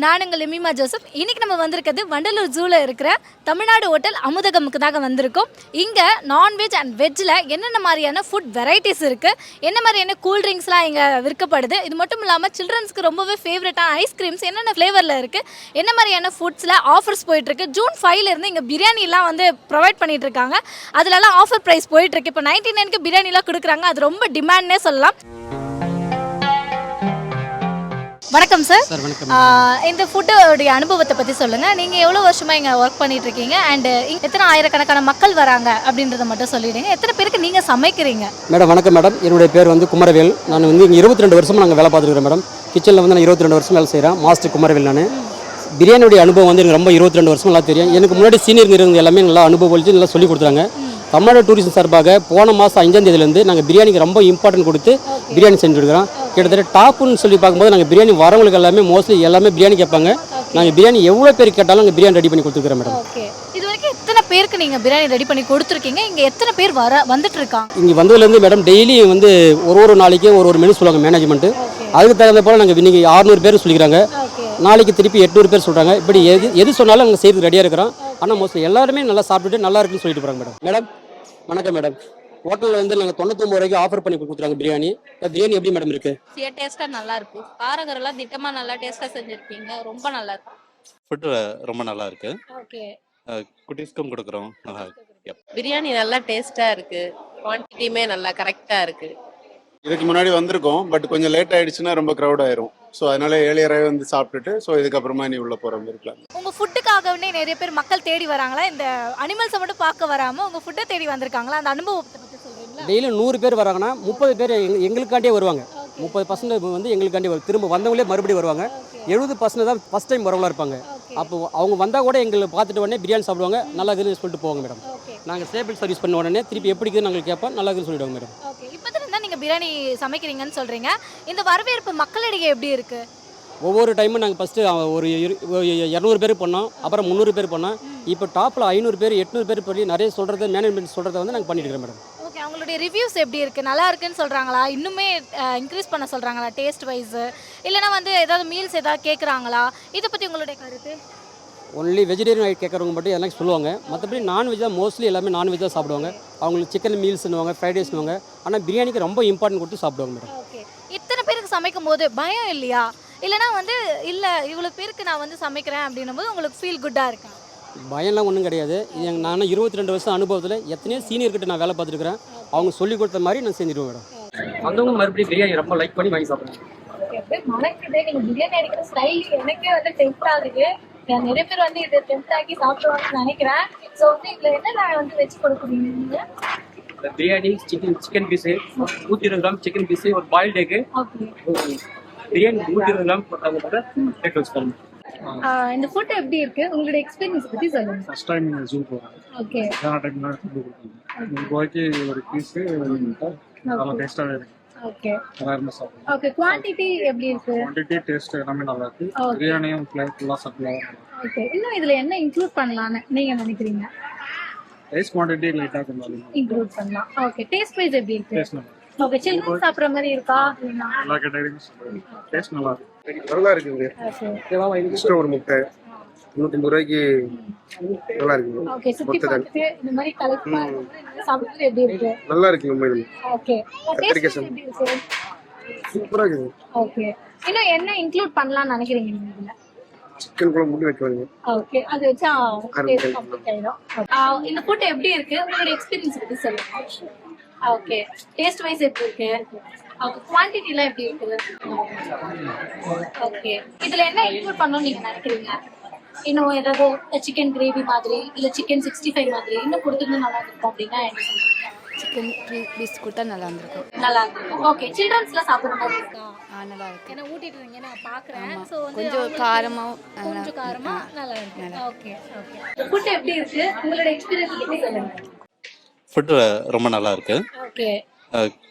நான் உங்கள் எமிமா ஜோசப். இன்னைக்கு நம்ம வந்திருக்கிறது வண்டலூர் ஜூவில் இருக்கிற தமிழ்நாடு ஹோட்டல் அமுதகமுக்கு தாங்க வந்திருக்கோம். இங்கே நான்வெஜ் அண்ட் வெஜ்ஜில் என்னென்ன மாதிரியான ஃபுட் வெரைட்டிஸ் இருக்குது, என்ன மாதிரியான கூல்ட்ரிங்க்ஸ்லாம் இங்கே விற்கப்படுது, இது மட்டும் இல்லாமல் சில்ட்ரன்ஸ்க்கு ரொம்பவே ஃபேவரட்டான ஐஸ்கிரீம்ஸ் என்னென்ன ஃப்ளேவரில் இருக்குது, என்ன மாதிரியான ஃபுட்ஸில் ஆஃபர்ஸ் போயிட்டுருக்கு. ஜூன் 5லேருந்து இங்கே பிரியாணிலாம் வந்து ப்ரொவைட் பண்ணிகிட்ருக்காங்க. அதிலலாம் ஆஃபர் ப்ரைஸ் போயிட்டுருக்கு. இப்போ 99க்கு பிரியாணிலாம் கொடுக்குறாங்க. அது ரொம்ப டிமாண்ட்னே சொல்லலாம். வணக்கம் சார். வணக்கம். இந்த ஃபுட்டோடைய அனுபவத்தை பற்றி சொல்லுங்கள். நீங்கள் எவ்வளோ வருஷமாக இங்கே ஒர்க் பண்ணிகிட்ருக்கீங்க அண்ட் எத்தனை ஆயிரக்கணக்கான மக்கள் வராங்க அப்படின்றத மட்டும் சொல்லிவிடுங்க. எத்தனை பேருக்கு நீங்கள் சமைக்கிறீங்க? மேடம் வணக்கம் மேடம். என்னுடைய பேர் வந்து குமரவேல். நான் வந்து இங்கே 22 வருஷமாக நாங்கள் வேலை பார்த்துருக்கேன் மேடம். கிச்சனில் வந்து நான் 22 வருஷம் வேலை செய்கிறேன். மாஸ்டர் குமரவேல். நான் பிரியாணியோடைய அனுபவம் வந்து எனக்கு ரொம்ப 22 வருஷம் நல்லா தெரியும். எனக்கு முன்னாடி சீனியர் இருந்த எல்லாமே நல்லா அனுபவம் நல்லா சொல்லிக் கொடுத்தாங்க. தமிழ்நாடு டூரிசம் சார்பாக போன மாதம் 5ஆம் தேதியிலேருந்து நாங்கள் பிரியாணிக்கு ரொம்ப இம்பார்ட்டன்ட் கொடுத்து பிரியாணி செஞ்சுருக்கிறோம். கிட்டத்தட்ட டாப்புன்னு சொல்லி பார்க்கும்போது நாங்கள் பிரியாணி வரவங்களுக்கு எல்லாமே மோஸ்ட்லி எல்லாமே பிரியாணி கேட்பாங்க. நாங்கள் பிரியாணி எவ்வளோ பேர் கேட்டாலும் நாங்கள் பிரியாணி ரெடி பண்ணி கொடுத்துருக்கோம் மேடம். ஓகே, இது வரைக்கும் எத்தனை பேருக்கு நீங்கள் பிரியாணி ரெடி பண்ணி கொடுத்துருக்கீங்க? இங்கே எத்தனை பேர் வந்துட்டு இருக்காங்க? இங்கே வந்ததுலேருந்து மேடம் டெய்லி வந்து ஒரு நாளைக்கு ஒரு மெனு சொல்லுவாங்க மேனேஜ்மெண்ட்டு. அதுக்கு தகுந்த போல் நாங்கள் இன்றைக்கி 600 பேர் சொல்லிக்கிறாங்க. நாளைக்கு திருப்பி 800 பேர் சொல்கிறாங்க. இப்படி எது சொன்னாலும் நாங்கள் செய்யறது ரெடியாக இருக்கிறோம். ஆனால் மோஸ்ட்லி எல்லாருமே நல்லா சாப்பிட்டுட்டு நல்லா இருக்குன்னு சொல்லிட்டு போகிறாங்க மேடம். மேடம் வணக்கம் மேடம். ஹோட்டலில் வந்து நாங்கள் 99 ரூபாய்க்கு ஆஃபர் பண்ணி கொடுத்துறாங்க பிரியாணி. பிரியாணி எப்படி மேடம் இருக்கு? டேஸ்ட்டாக நல்லா இருக்கு. காரகரெல்லாம் திட்டமாக நல்லா டேஸ்ட்டாக செஞ்சுருக்கீங்க. ரொம்ப நல்லா இருக்கு. ஃபுட்டு ரொம்ப நல்லா இருக்கு. ஓகே, குட்டீஸ்க்கும் கொடுக்குறோம். நல்லா இருக்கு. பிரியாணி நல்லா டேஸ்ட்டாக இருக்கு. குவான்டிட்டியுமே நல்லா கரெக்டாக இருக்கு. இதுக்கு முன்னாடி வந்திருக்கோம், பட் கொஞ்சம் லேட் ஆயிடுச்சுன்னா ரொம்ப க்ரௌட் ஆயிரும். ஸோ அதனால ஏழியராகவே வந்து சாப்பிட்டுட்டு ஸோ இதுக்கப்புறமா நீ உள்ள போகிற மாதிரி இருக்கலாம். உங்கள் ஃபுட்டுக்காகவே நிறைய பேர் மக்கள் தேடி வராங்களா? இந்த அனிமல்ஸை மட்டும் பார்க்க வராமல் உங்கள் ஃபுட்டை தேடி வந்திருக்காங்களா? அந்த அனுபவத்தை பற்றி சொல்கிறீங்களா? டெய்லியும் 100 பேர் வராங்கன்னா 30 பேர் எங்களுக்காண்டே வருவாங்க. 30% வந்து எங்களுக்காண்டி திரும்ப வந்தவங்களே மறுபடியும் வருவாங்க. 70% தான் ஃபஸ்ட் டைம் வரவங்களா இருப்பாங்க. அப்போ அவங்க வந்தால் கூட எங்களை பார்த்துட்டு உடனே பிரியாணி சாப்பிடுவாங்க. நல்லா இருக்குதுன்னு சொல்லிட்டு போவாங்க மேடம். நாங்கள் ஸ்டேபிள் சர்வீஸ் பண்ண உடனே திருப்பி எப்படி இருக்குதுன்னு நாங்கள் கேட்போம். நல்லா இருக்குதுன்னு சொல்லிடுவாங்க மேடம். ஓகே, இப்போ தான் நீங்கள் பிரியாணி சமைக்கிறீங்கன்னு சொல்கிறீங்க. இந்த வரவேற்பு மக்களிடையே எப்படி இருக்குது? ஒவ்வொரு டைமும் நாங்கள் ஃபஸ்ட்டு ஒரு 200 பேர் பண்ணோம், அப்புறம் 300 பேர் பண்ணோம். இப்போ டாப்பில் 500 பேர் 800 பேர் பண்ணி நிறைய சொல்கிறது மேனேஜ்மெண்ட் சொல்கிறத வந்து நாங்கள் பண்ணிட்டு இருக்கோம் மேடம். ஓகே, அவங்களுடைய ரிவ்யூஸ் எப்படி இருக்குது? நல்லா இருக்குன்னு சொல்கிறாங்களா? இன்னுமே இன்க்ரீஸ் பண்ண சொல்கிறாங்களா டேஸ்ட் வைஸு? இல்லைனா வந்து ஏதாவது மீல்ஸ் ஏதாவது கேட்குறாங்களா? இதை பற்றி உங்களுடைய கருத்து? ஒன்லி வெஜிடேரியன் கேட்குறவங்க மட்டும் எல்லாம் சொல்லுவாங்க. மற்றபடி நான்வெஜ் தான் மோஸ்ட்லி எல்லாமே நான்வெஜ் தான் சாப்பிடுவாங்க. அவங்களுக்கு சிக்கன் மீல்ஸ்னுவாங்க, ஃப்ரைட் ரைஸ்னுவாங்க. ஆனால் பிரியாணிக்கு ரொம்ப இம்பார்ட்டன்ட் கொடுத்து சாப்பிடுவாங்க மேடம். ஓகே, இத்தனை பேருக்கு சமைக்கும் போது பயம் இல்லையா? இல்லைனா வந்து இல்லை இவ்வளோ பேருக்கு நான் வந்து சமைக்கிறேன் அப்படின்னும் போது உங்களுக்கு ஃபீல் குட்டாக இருக்கா? பயம்லாம் ஒன்றும் கிடையாது. நான் 22 வருஷம் அனுபவத்தில் எத்தனையோ சீனியர்கிட்ட நான் வேலை பார்த்துருக்கிறேன். அவங்க சொல்லி கொடுத்த மாதிரி நான் செஞ்சிடுவேன் மேடம். வந்தவங்க மறுபடியும் பிரியாணி ரொம்ப லைக் பண்ணி வாங்கி சாப்பிடுவேன். பிரியாணி அடிக்கிற ஸ்டைல் எனக்கே வந்து டெம்ப்ட் ஆகுது. நிறைய பேர் வந்து இதை டெம்ப்ட் ஆகி சாப்பிடுவாங்கன்னு நினைக்கிறேன். ஸோ வந்து இதில் என்ன நான் வந்து வச்சு கொடுக்குறீங்க? Biryani chicken piece 120 gram, chicken piece, ஒரு பாயில்டு எக்கு, பிரியாணி 120 கிராம் போட்டாங்க வச்சுக்கோங்க. இந்த ஃபுட் எப்படி இருக்கு? உங்களோட எக்ஸ்பீரியன்ஸ் பத்தி சொல்லுங்க. ஃபர்ஸ்ட் டைம் இந்த ஜூ போறேன். ஓகே, நான் டைம் தான் ஃபுட் கொடுத்தாங்க. உங்களுக்கு ஓகே ஒரு பீஸ் நல்லா டேஸ்டாவே இருக்கு. ஓகே, நல்லா இருந்து சாப்பிடுங்க. ஓகே, குவாண்டிட்டி எப்படி இருக்கு? குவாண்டிட்டி டேஸ்ட் எல்லாமே நல்லா இருக்கு. பிரியாணியும் ஃபுல்லா சாப்பிடலாம். ஓகே, இன்னும் இதுல என்ன இன்க்ளூட் பண்ணலாம்னு நீங்க நினைக்கிறீங்க? ரைஸ் குவாண்டிட்டி லைட்டா கொஞ்சம் இன்க்ளூட் பண்ணலாம். ஓகே, டேஸ்ட் வைஸ் எப்படி இருக்கு? டேஸ்ட் நல்லா ஓகே, சில்லுன்னு சாப்பிடுற மாதிரி இருக்கா? எல்லா கேட்டகரியும் சாப்பிடுங்க. டேஸ்ட் நல்லா இருக்கு. நல்லா இருக்குங்க. எக்ஸ்ட்ரா ஒரு முட்டை 150 ரூபாய்க்கு நல்லா இருக்குங்க. ஓகே, சுத்தி பார்த்துட்டு இந்த மாதிரி கலெக்ட் சாப்பிடுறது எப்படி இருக்கு? நல்லா இருக்குங்க உண்மையிலே. ஓகே, டேஸ்ட் எப்படி இருக்கு? சூப்பரா இருக்குங்க. ஓகே, இன்னும் என்ன இன்க்ளூட் பண்ணலாம்னு நினைக்கிறீங்க நீங்க இதுல? சிக்கன் குழம்பு மட்டும் வைக்கலாங்க. ஓகே, அது வச்சா டேஸ்ட் கம்ப்ளீட் ஆயிடும். இந்த ஃபுட் எப்படி இருக்கு? உங்களோட எக்ஸ்பீரியன்ஸ் பத்தி சொல்லுங்க. ஓகே, டேஸ்ட் வைஸ் எப்படி இருக்கு? ஓகே, குவாண்டிட்டி எல்லாம் எப்படி இருக்கு? ஓகே, இதுல என்ன இன்க்ளூட் பண்ணணும்னு நீங்க நினைக்கிறீங்க? இன்னும் ஏதாவது சிக்கன் கிரேவி மாதிரி இல்ல சிக்கன் 65 மாதிரி இன்னும் கொடுத்துட்டு நல்லா இருக்கும் அப்படின்னா என்ன சொல்லுங்க? சிக்கன் பீஸ் கொடுத்தா நல்லா இருந்திருக்கும். நல்லா இருக்கும். ஓகே, சில்ட்ரன்ஸ்லாம் சாப்பிடுற மாதிரி இருக்கா? நல்லா இருக்கு. ஏன்னா ஊட்டிட்டு இருக்கீங்க நான் பார்க்குறேன். ஸோ கொஞ்சம் காரமாக கொஞ்சம் காரமாக நல்லா இருக்கு. ஓகே ஓகே, ஃபுட் எப்படி இருக்கு? உங்களோட எக்ஸ்பீரியன்ஸ் பத்தி சொல்லுங்க. ஃபுட்டு ரொம்ப நல்லா இருக்கு. ஓகே,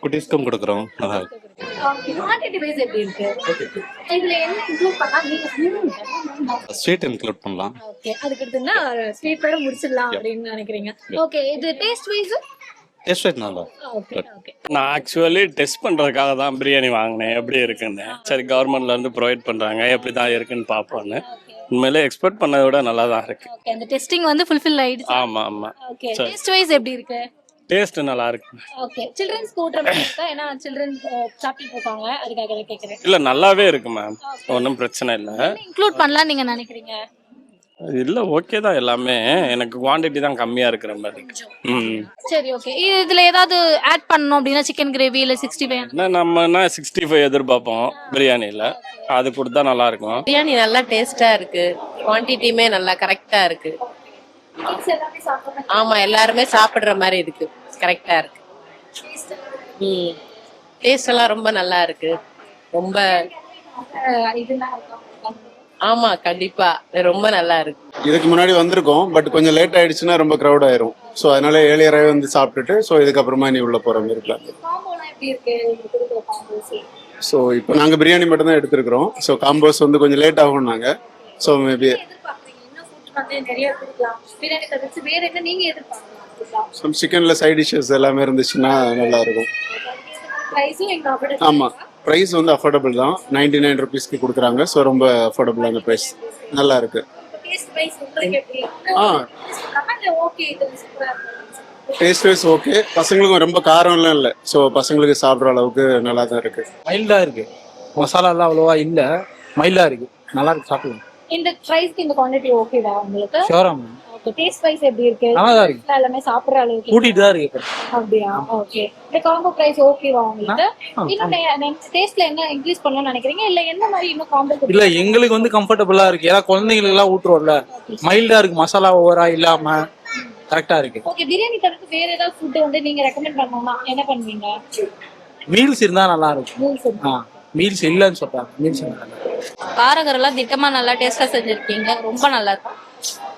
குட்டீஸ்க்கும் கொடுக்குறோம். நல்லா இருக்கு. ஓகே, குவாண்டிட்டி வைஸ் எப்படி இருக்கு? இதுல என்ன இன்க்ளூட் பண்ணா நீங்க ஸ்வீட் இன்க்ளூட் பண்ணலாம். ஓகே, அதுக்கு அடுத்துன்னா ஸ்வீட்டோட முடிச்சிடலாம் அப்படின்னு நினைக்கிறீங்க. ஓகே, இது டேஸ்ட் வைஸ் டேஸ்ட் வைஸ் நல்லா ஓகே ஓகே நான் ஆக்சுவலி டெஸ்ட் பண்ணுறதுக்காக தான் பிரியாணி வாங்கினேன் எப்படி இருக்குன்னு. சரி கவர்மெண்ட்லேருந்து ப்ரொவைட் பண்ணுறாங்க எப்படி தான் இருக்குன்னு பார்ப்போன்னு. உண்மையிலே எக்ஸ்பெக்ட் பண்ணதை விட நல்லா தான் இருக்கு. ஓகே அந்த டெஸ்டிங் வந்து ஃபுல்ஃபில் ஆயிடுச்சு. ஆமாம் ஆமாம். ஓகே சரி. டேஸ்ட் வைஸ் எப்படி இருக்கு? டேஸ்ட் நல்லா இருக்கு. ஓகே சில்ட்ரன்ஸ் கூட்டுற மாதிரி இருக்கா? ஏன்னா சில்ட்ரன் சாப்பிட்டு இருக்காங்க, அதுக்காக தான் கேட்குறேன். இல்லை நல்லாவே இருக்கு மேம், ஒன்றும் பிரச்சனை இல்லை. இன்க்ளூட் பண்ணலாம் நீங்க நினைக்கிறீங்க? இல்லை ஓகே தான் எல்லாமே. எனக்கு குவான்டிட்டி தான் கம்மியாக இருக்கிற மாதிரி இருக்கு. ம். சரி ஓகே. இதுல ஏதாவது ஆட் பண்ணணும் அப்படின்னா சிக்கன் கிரேவி இல்ல 65 என்ன நம்மனா 65 எதிர்பார்ப்போம் பிரியாணியில், அது கொடுத்தா நல்லா இருக்கும். பிரியாணி நல்லா டேஸ்டா இருக்கு, குவான்டிட்டியுமே நல்லா கரெக்டா இருக்கு. கிட்ஸ் எல்லாமே சாப்பிடுறாங்க. ஆமா எல்லாருமே சாப்பிடுற மாதிரி இருக்கு, கரெக்டா இருக்கு. டேஸ்ட் எல்லாம் ரொம்ப நல்லா இருக்கு. ரொம்ப இதெல்லாம் இருக்கா? ஆமா கண்டிப்பா ரொம்ப நல்லா இருக்கு. இதுக்கு முன்னாடி வந்திருக்கோம், பட் கொஞ்சம் லேட் ஆயிடுச்சுன்னா ரொம்ப க்ரௌட் ஆயிரும். ஸோ அதனால ஏர்லியராகவே வந்து சாப்பிட்டுட்டு ஸோ இதுக்கப்புறமா நீ உள்ள போகிற மாதிரி இருக்கலாம். காம்போலாம் எப்படி இருக்கு? நீங்க கொடுக்குற காம்போஸ் ஸோ இப்போ நாங்கள் பிரியாணி மட்டும் தான் எடுத்துருக்கிறோம். ஸோ காம்போஸ் வந்து கொஞ்சம் லேட் ஆகும் நாங்கள். ஸோ மேபி எதிர்பார்க்குறீங்க இன்னும் ஃபுட் வந்து நிறைய கொடுக்கலாம். பிரியாணி தவிர்த்து வேற என்ன நீங்க எதிர்பார்க்கலாம்? சம் சிக்கனில் சைட் டிஷ்ஷஸ் எல்லாமே இருந்துச்சுன்னா நல்லா இருக்கும். பிரைஸும் எங்க அஃபோர்டபிள். ஆமாம், ப்ரைஸ் வந்து அஃபோர்டபுள் தான். 99 ருபீஸ்க்கு கொடுக்குறாங்க. ஸோ ரொம்ப அஃபோர்டபுளான ப்ரைஸ், நல்லா இருக்கு. டேஸ்ட் வைஸ் உங்களுக்கு எப்படி? கமெண்ட்ல ஓகே இது சூப்பரா இருக்கு. Taste wise okay. பசங்களுக்கும் ரொம்ப காரம்லாம் இல்லை. ஸோ பசங்களுக்கு சாப்பிட்ற அளவுக்கு நல்லா தான் இருக்கு. மைல்டாக இருக்கு, மசாலாலாம் அவ்வளோவா இல்லை, மைல்டாக இருக்கு, நல்லா இருக்கு, சாப்பிடலாம். இந்த பிரைஸ்க்கு இந்த குவாண்டிட்டி ஓகேவா உங்களுக்கு? ஷோரா மேம், ஓகே. டேஸ்ட் வைஸ் எப்படி இருக்கு? நல்லா தான் இருக்கு, எல்லாமே சாப்பிடுற அளவுக்கு கூட்டிட்டு தான் இருக்கு. அப்படியா? ஓகே. இந்த காம்போ பிரைஸ் ஓகேவா உங்களுக்கு? இன்னும் டேஸ்ட்ல என்ன இன்க்ரீஸ் பண்ணணும்னு நினைக்கிறீங்க இல்ல என்ன மாதிரி இன்னும் காம்போ? இல்ல எங்களுக்கு வந்து கம்ஃபர்டபுளா இருக்கு, ஏன்னா குழந்தைங்களுக்கு எல்லாம் ஊட்டுறோம்ல, மைல்டா இருக்கு, மசாலா ஓவரா இல்லாம கரெக்டா இருக்கு. ஓகே. பிரியாணி தவிர்த்து வேற ஏதாவது ஃபுட் வந்து நீங்க ரெக்கமெண்ட் பண்ணணும்னா என்ன பண்ணுவீங்க? மீல்ஸ் இருந்தா நல்லா இருக்கும். மீல்ஸ் மீல்ஸ் இல்லைன்னு சொல்றாங்க, மீல்ஸ் காரகரெல்லாம் திட்டமா நல்லா டேஸ்டா செஞ்சிருக்கீங்க, ரொம்ப நல்லா இருக்கு.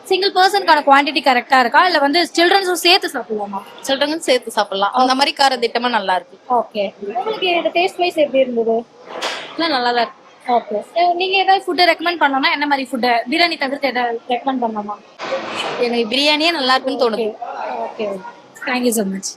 சிங்கிள் பர்சனுக்கான குவாண்டிட்டி கரெக்டா இருக்கா இல்ல வந்து சில்ட்ரன்ஸும் சேர்த்து சாப்பிடுவாமா? சில்ட்ரனும் சேர்த்து சாப்பிடலாம், அந்த மாதிரி கார திட்டமா நல்லா இருக்கு. ஓகே. உங்களுக்கு இந்த டேஸ்ட் வைஸ் எப்படி இருந்தது? நல்லா தான் இருக்கு. ஓகே. நீங்க ஏதாவது ஃபுட் ரெக்கமெண்ட் பண்ணனும்னா என்ன மாதிரி ஃபுட்? பிரியாணி தவிர்த்து ஏதாவது ரெக்கமெண்ட் பண்ணலாமா? எனக்கு பிரியாணியே நல்லா இருக்குன்னு தோணுது. Okay. Thank you so much.